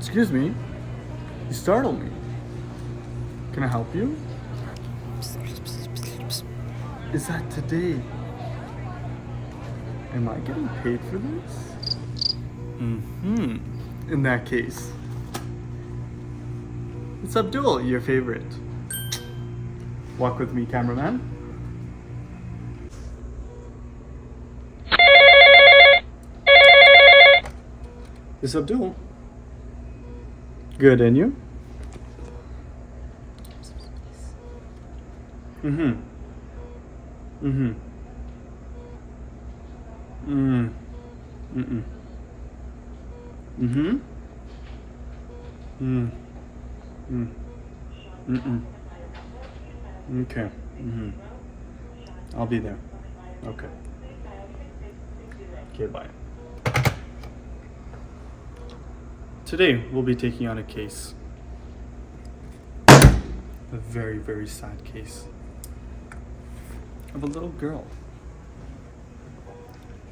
Excuse me. You startled me. Can I help you? Is that today? Am I getting paid for this? In that case, it's Abdul, your favorite. Walk with me, cameraman. It's Abdul. Good, and you? Mm-hmm. Mm-hmm. Mm. Mm-mm. Mm-hmm. Mm. Mm. Mm-mm. Okay. Mm-hmm. I'll be there. Okay. Okay, bye. Today, we'll be taking on a case. A very, very sad case of a little girl.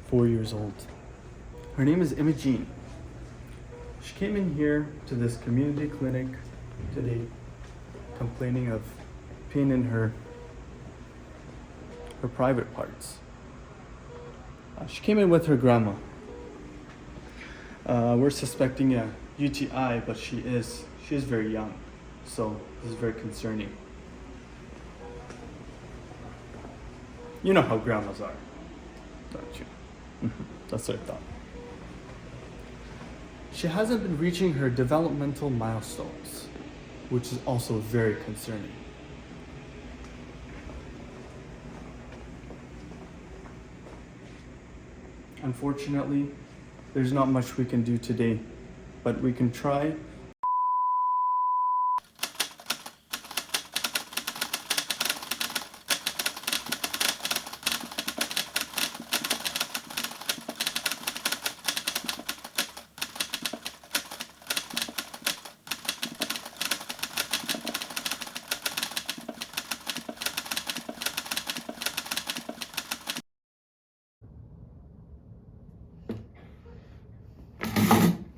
4 years old. Her name is Imogene. She came in here to this community clinic today complaining of pain in her private parts. She came in with her grandma. We're suspecting a UTI, but she is very young, so this is very concerning. You know how grandmas are, don't you? That's what I thought. She hasn't been reaching her developmental milestones, which is also very concerning. Unfortunately, there's not much we can do today, but we can try.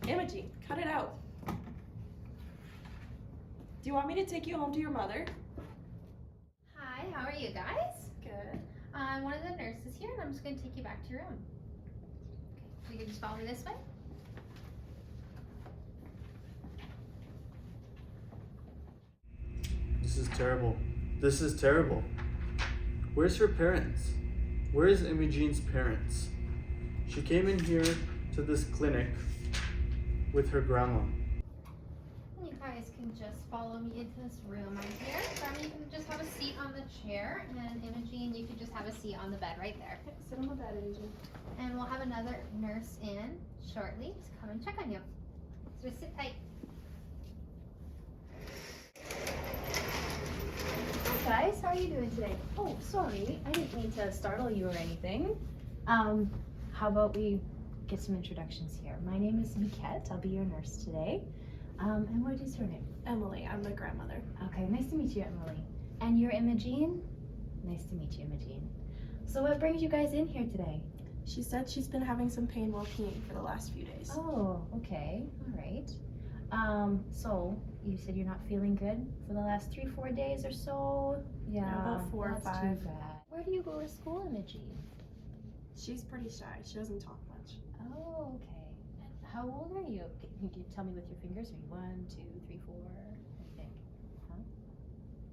Imogene, cut it out. Do you want me to take you home to your mother? Hi, how are you guys? Good. I'm one of the nurses here, and I'm just going to take you back to your room. Okay, you can just follow me this way. This is terrible. This is terrible. Where's her parents? Where is Imogene's parents? She came in here to this clinic with her grandma. You guys can just follow me into this room right here. Grandma, you can just have a seat on the chair, and Imogene, you can just have a seat on the bed right there. Sit on the bed, Imogene. And we'll have another nurse in shortly to come and check on you. So just sit tight. Hi guys, how are you doing today? Oh, sorry, I didn't mean to startle you or anything. How about we get some introductions here? My name is Miquette, I'll be your nurse today. And what is your name? Emily, I'm the grandmother. Okay, nice to meet you, Emily. And you're Imogene? Nice to meet you, Imogene. So what brings you guys in here today? She said she's been having some pain while peeing for the last few days. Oh, okay, all right. So you said you're not feeling good for the last 3-4 days or so? Yeah, about 4 or that's 5. too bad. Where do you go to school, Imogene? She's pretty shy. She doesn't talk much. Oh, okay. And how old are you? Can you tell me with your fingers? Are you 1, 2, 3, 4? I think. Huh?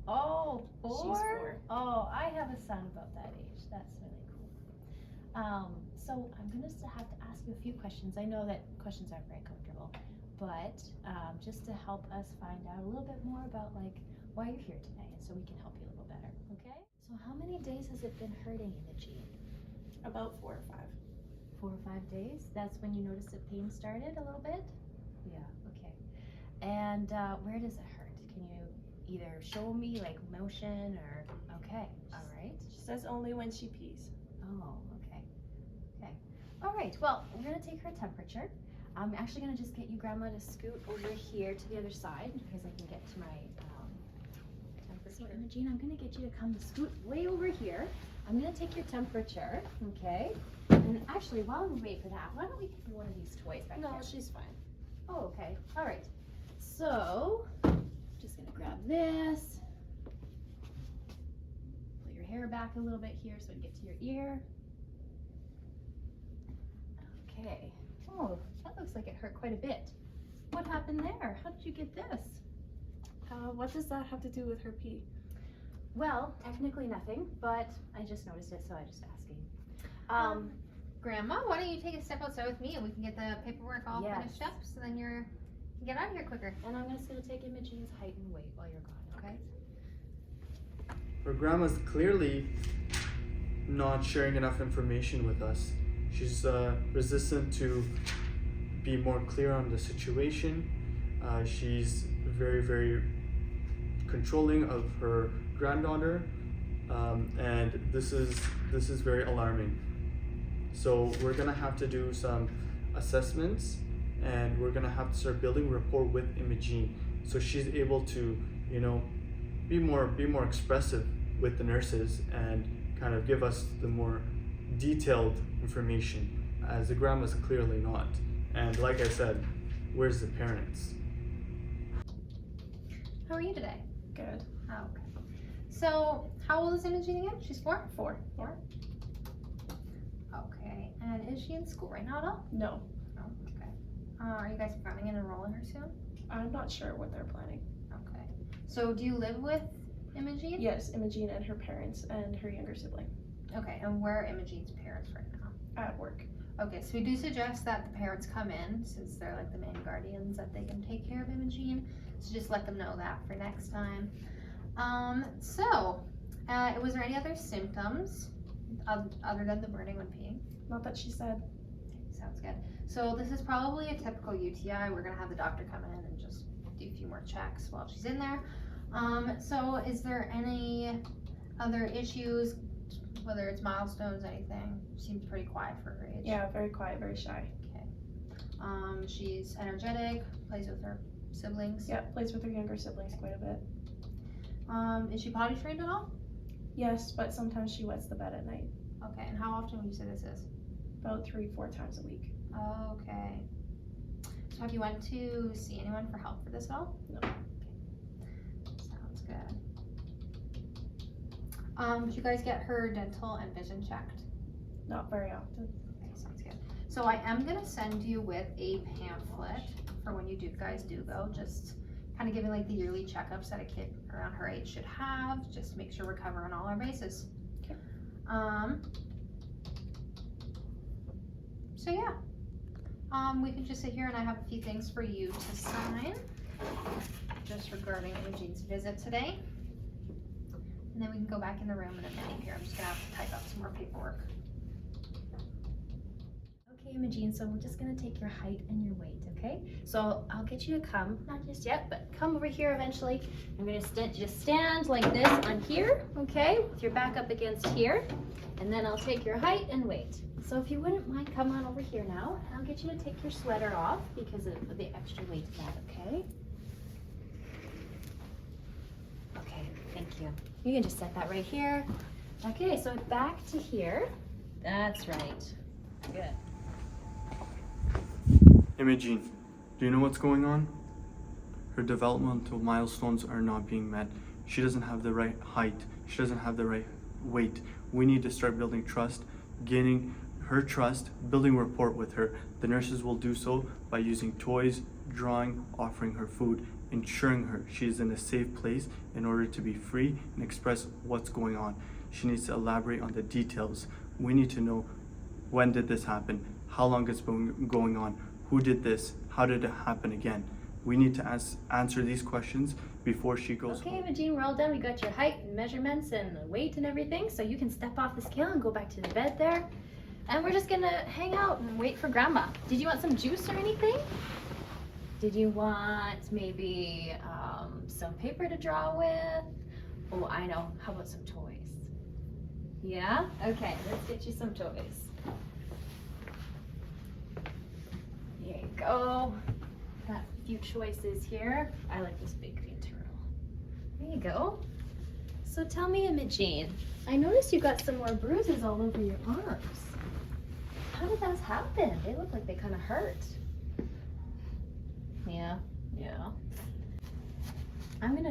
Oh, 4? She's 4. Oh, I have a son about that age. That's really cool. So I'm gonna have to ask you a few questions. I know that questions aren't very comfortable, but just to help us find out a little bit more about like why you're here today, and so we can help you a little better. Okay? So how many days has it been hurting, Imogene? About 4 or 5. 4 or 5 days? That's when you noticed the pain started a little bit? Yeah, okay. And where does it hurt? Can you either show me like motion or, okay, all right. She says only when she pees. Oh, okay, okay. All right, well, we're gonna take her temperature. I'm actually gonna just get you grandma to scoot over here to the other side because I can get to my temperature. So Imogene, I'm gonna get you to come scoot way over here. I'm gonna take your temperature, okay? And actually, while we wait for that, why don't we give you one of these toys back No, here? she's fine. Oh, okay. All right. So, just gonna grab this. Pull your hair back a little bit here so it get to your ear. Okay. Oh, that looks like it hurt quite a bit. What happened there? How did you get this? What does that have to do with her pee? Well, technically nothing, but I just noticed it, so I just asking. Grandma, why don't you take a step outside with me and we can get the paperwork all Yes. finished up so then you can get out of here quicker. And I'm just gonna take Imogene's height and weight while you're gone, okay? Her grandma's clearly not sharing enough information with us. She's resistant to be more clear on the situation. She's very, very controlling of her granddaughter, and this is very alarming. So we're gonna have to do some assessments, and we're gonna have to start building rapport with Imogene, so she's able to, you know, be more expressive with the nurses and kind of give us the more detailed information, as the grandma's clearly not. And like I said, where's the parents? How are you today? Good. Oh, okay. So, how old is Imogene again? She's 4? 4. 4? Okay. And is she in school right now at all? No, Oh, okay. Are you guys planning on enrolling her soon? I'm not sure what they're planning. Okay. So, do you live with Imogene? Yes, Imogene and her parents and her younger sibling Okay, and where are Imogene's parents right now? at work. Okay, so we do suggest that the parents come in, since they're like the main guardians, that they can take care of Imogene. So just let them know that for next time. Was there any other symptoms other than the burning when peeing? Not that she said. Sounds good. So this is probably a typical UTI. We're gonna have the doctor come in and just do a few more checks while she's in there. So is there any other issues, whether it's milestones, anything? Seems pretty quiet for her age. Yeah, very quiet, very shy. Okay. She's energetic, plays with her siblings. Yeah, plays with her younger siblings quite a bit. Is she potty trained at all? Yes, but sometimes she wets the bed at night. Okay, and how often would you say this is? About 3-4 times a week. Okay. So have you went to see anyone for help for this at all? No. Okay. Sounds good. Did you guys get her dental and vision checked? Not very often. Okay, sounds good. So I am gonna send you with a pamphlet for when you guys do go, just kind of giving like the yearly checkups that a kid around her age should have, just to make sure we're covering all our bases. Okay. So yeah, we can just sit here and I have a few things for you to sign, just regarding Imogene's visit today. And then we can go back in the room in a minute here. I'm just gonna have to type up some more paperwork. Okay, Imogene, so we're just gonna take your height and your weight, okay? So I'll get you to come, not just yet, but come over here eventually. I'm gonna just stand like this on here, okay? With your back up against here. And then I'll take your height and weight. So if you wouldn't mind, come on over here now. And I'll get you to take your sweater off because of the extra weight of that, okay? Okay, thank you. You can just set that right here. Okay, so back to here. That's right. Good. Imogene, do you know what's going on? Her developmental milestones are not being met. She doesn't have the right height. She doesn't have the right weight. We need to start building trust, gaining her trust, building rapport with her. The nurses will do so by using toys, drawing, offering her food, ensuring her she is in a safe place in order to be free and express what's going on. She needs to elaborate on the details. We need to know, when did this happen? How long it's been going on? Who did this? How did it happen again? We need to answer these questions before she goes Okay, home. Imogene, we're all done. We got your height and measurements and the weight and everything. So you can step off the scale and go back to the bed there. And we're just gonna hang out and wait for Grandma. Did you want some juice or anything? Did you want maybe some paper to draw with? Oh, I know. How about some toys? Yeah? Okay, let's get you some toys. Here you go. Got a few choices here. I like this big green turtle. There you go. So tell me, Imogene, I noticed you got some more bruises all over your arms. How did that happen? They look like they kind of hurt. Yeah.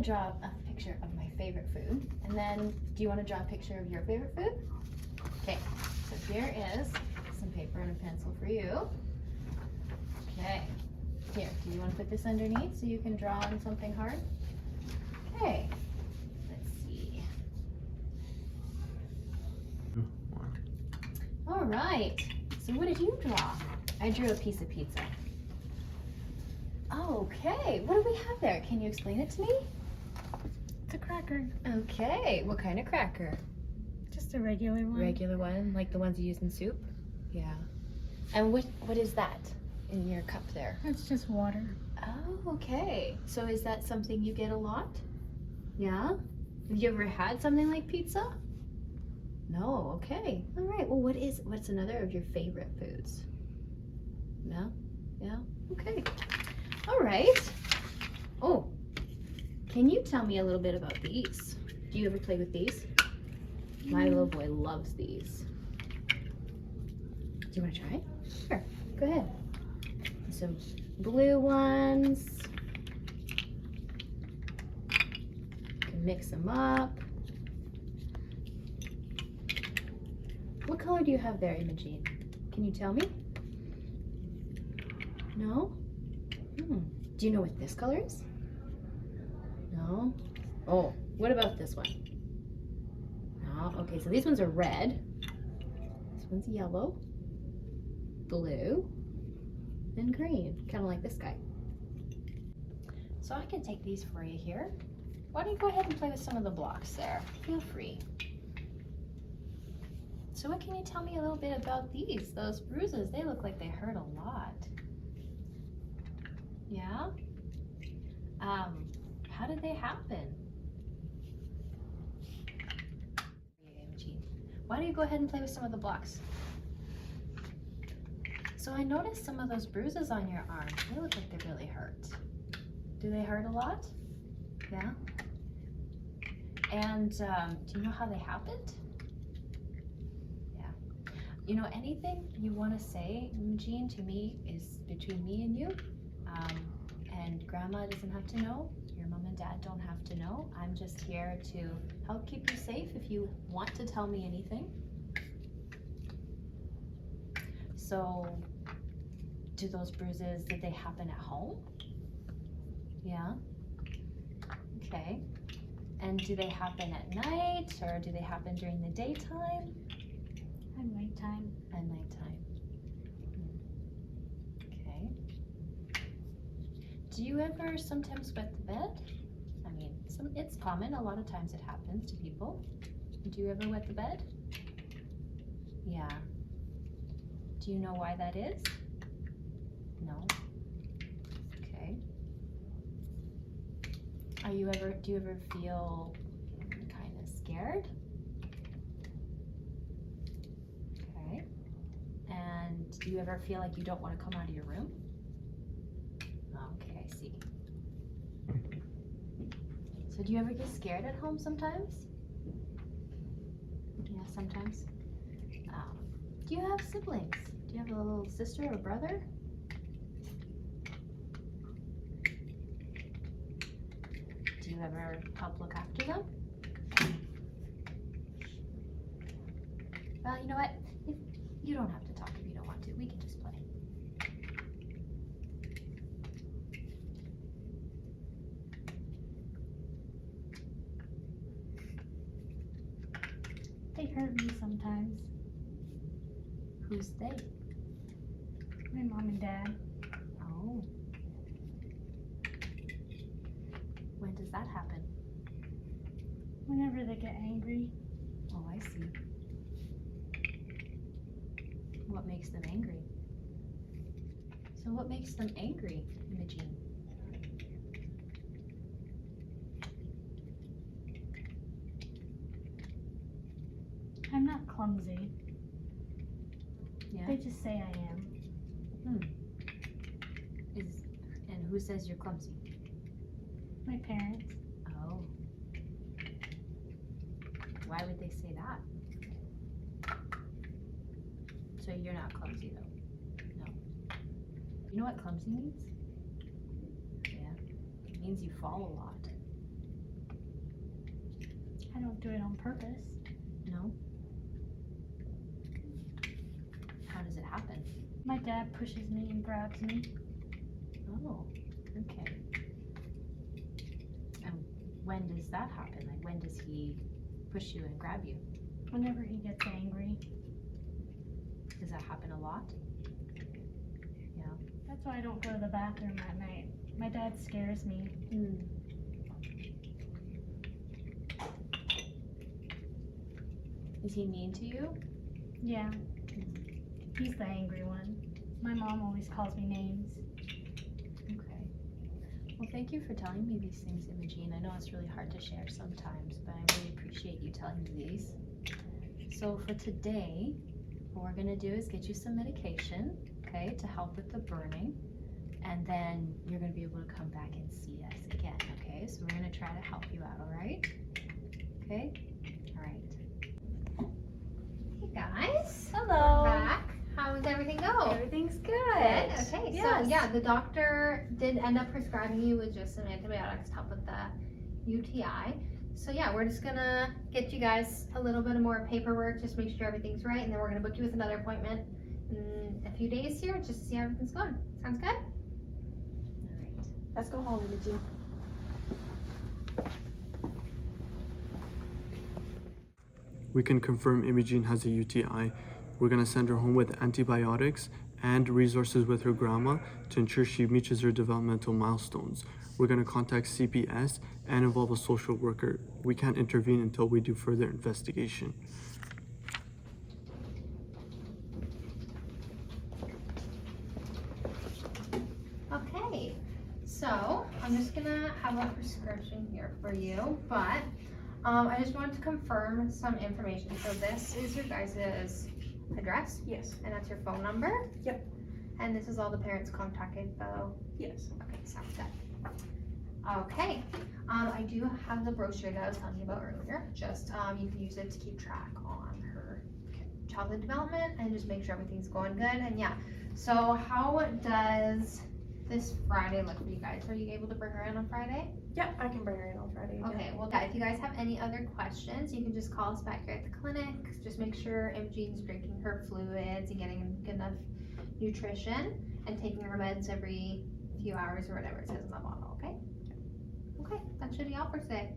draw a picture of my favorite food, and then do you want to draw a picture of your favorite food? Okay, so here is some paper and a pencil for you. Okay, here, do you want to put this underneath so you can draw on something hard? Okay, let's see. All right, so what did you draw? I drew a piece of pizza. Okay, what do we have there? Can you explain it to me? It's a cracker. Okay, what kind of cracker? Just a regular one. Regular one, like the ones you use in soup? Yeah. And what is that in your cup there? It's just water. Oh, okay. So is that something you get a lot? Yeah? Have you ever had something like pizza? No, okay. All right. Well, what's another of your favorite foods? No? Yeah? Okay. All right. Oh, can you tell me a little bit about these? Do you ever play with these? My little boy loves these. Do you want to try it? Sure, go ahead. Some blue ones. You can mix them up. What color do you have there, Imogene? Can you tell me? No? Do you know what this color is? No? Oh, what about this one? No? Okay, so these ones are red. This one's yellow, blue, and green. Kind of like this guy. So I can take these for you here. Why don't you go ahead and play with some of the blocks there? Feel free. So what can you tell me a little bit about these? Those bruises, they look like they hurt a lot. Yeah? How did they happen? Why don't you go ahead and play with some of the blocks? So I noticed some of those bruises on your arm. They look like they really hurt. Do they hurt a lot? Yeah? And do you know how they happened? Yeah. You know, anything you want to say, Imogene, to me is between me and you. And Grandma doesn't have to know. Your mom and dad don't have to know. I'm just here to help keep you safe if you want to tell me anything. So, do those bruises, did they happen at home? Yeah? Okay. And do they happen at night, or do they happen during the daytime? At nighttime. At nighttime. Okay. Do you ever sometimes wet the bed? I mean, it's common. A lot of times it happens to people. Do you ever wet the bed? Yeah. Do you know why that is? No. Okay. Do you ever feel kind of scared? Okay. And do you ever feel like you don't want to come out of your room? Okay, I see. So do you ever get scared at home sometimes? Yeah, sometimes. Do you have siblings? Do you have a little sister or brother? Do you ever help look after them? Well, you know what? You don't have to talk if you don't want to. We can just play. They hurt me sometimes. Who's they? My mom and dad. Oh. When does that happen? Whenever they get angry. Oh, I see. What makes them angry? So what makes them angry, Imogene? I'm not clumsy. Yeah? They just say I am. And who says you're clumsy? My parents. Oh. Why would they say that? So you're not clumsy though? No. You know what clumsy means? Yeah. It means you fall a lot. I don't do it on purpose. No? How does it happen? My dad pushes me and grabs me. Oh, okay. And when does that happen? Like, when does he push you and grab you? Whenever he gets angry. Does that happen a lot? Yeah. That's why I don't go to the bathroom at night. My dad scares me. Is he mean to you? Yeah. He's the angry one. My mom always calls me names. Okay. Well, thank you for telling me these things, Imogene. I know it's really hard to share sometimes, but I really appreciate you telling me these. So for today, what we're gonna do is get you some medication, okay, to help with the burning. And then you're gonna be able to come back and see us again, okay? So we're gonna try to help you out, all right? Okay? All right. Hey guys. Hello. We're back. How does everything go? Everything's good. Good. Okay. Yes. So yeah, the doctor did end up prescribing you with just some antibiotics to help with the UTI. So yeah, we're just gonna get you guys a little bit more paperwork, just make sure everything's right, and then we're gonna book you with another appointment in a few days here, just to see how everything's going. Sounds good? All right. Let's go home, Imogene. We can confirm Imogene has a UTI. We're gonna send her home with antibiotics and resources with her grandma to ensure she reaches her developmental milestones. We're gonna contact CPS and involve a social worker. We can't intervene until we do further investigation. Okay. So I'm just gonna have a prescription here for you, but I just wanted to confirm some information. So this is your guys' address, Yes. and that's your phone number. Yep. And this is all the parents' contact info. Yes. Okay, sounds good. Okay, I do have the brochure that I was telling you about earlier. Just you can use it to keep track on her childhood development and just make sure everything's going good. And yeah, so how does this Friday look for you guys? Are you able to bring her in on Friday? Yep, I can bring her in on Friday again. Okay, well, if you guys have any other questions, you can just call us back here at the clinic. Just make sure Imogene's drinking her fluids and getting good enough nutrition and taking her meds every few hours or whatever it says in the bottle, okay? Okay, that should be all for today.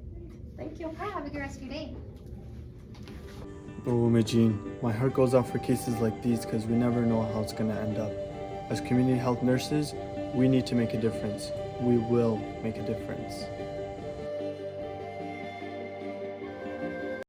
Thank you. Okay, have a good rest of your day. Oh, Imogene, my heart goes out for cases like these because we never know how it's gonna end up. As community health nurses, we need to make a difference. We will make a difference.